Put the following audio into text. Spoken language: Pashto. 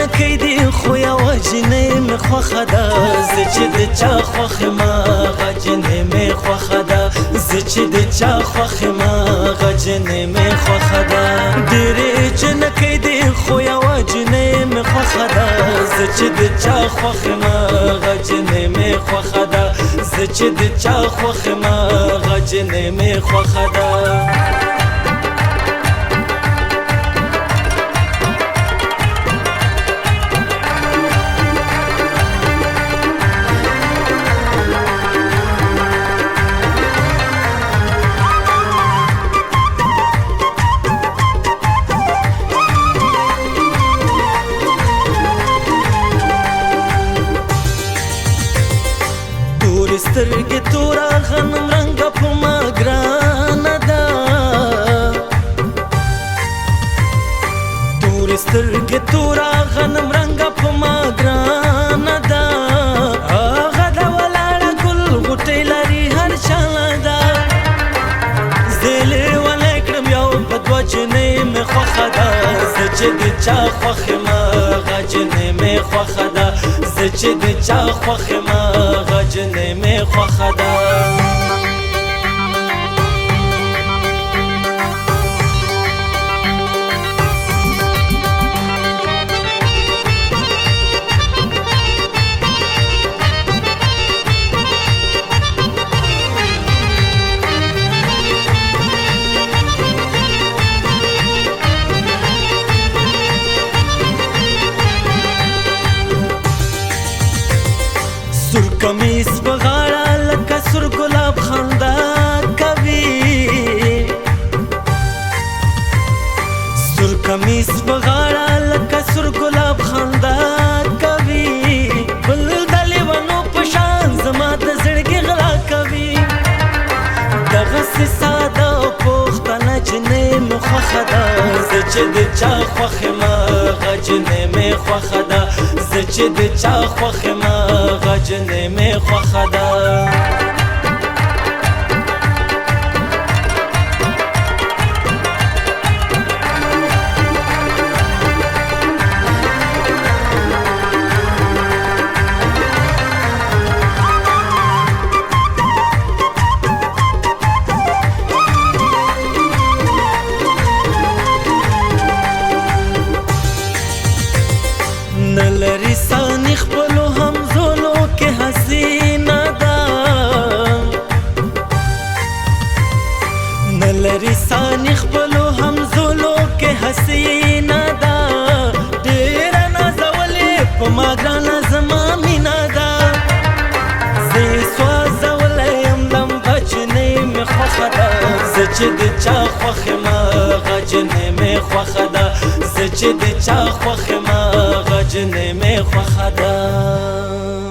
جنکی دی خو یوه جنۍ مې خوښه ده زه چې د چا خوښ یم هغه جنۍ مې خوښه ده زه چې د چا خوښ یم هغه جنۍ مې خوښه ده ډېرې جنکۍ دی خو یوه جنۍ مې خوښه ده زه چې د چا خوښ یم هغه جنۍ مې خوښه ده زه چې د چا خوښ یم هغه جنۍ مې خوښه ده سترګې تورا غنم رنګه په ما ګرانه ده تورې سترګې تورا غنم رنګه په ما ګرانه ده هغه ده ولاړه ګل غوټۍ لري هر چاله ده زه یې لیونی کړم یو په دوه جنۍ مې خوښه ده زه چې د چا خوښ یم هغه جنۍ مې خوښه ده زه چې د چا خوښ یم هغه جنۍ مې خوښه ده سور کمیس په غاړه لکه سور ګلاب خندا کوي سور کمیس په غاړه لکه سور ګلاب خندا کوي بل د لیونو په شان زما د زړګي غلا کوي دغسې ساده او پوښتنه جنۍ مې خوښه ده زه چې د چا خوښ یم هغه جنۍ مې خوښه ده زه چې د چا خوښ یم هغه جنۍ مې خوښه ده نلري سانی خپلو همزولو کې حسینه ده نلري سانی خپلو همزولو کې حسینه ده ډېره نازولې په ما ګرانه زما مینه ده زه یې سوځولی یم لمبه جنۍ مې خوښه ده زه چې د چا خوښ یم هغه جنۍ مې خوښه ده زه چې د چا خوښ یم هغه جنۍ مې خوښه ده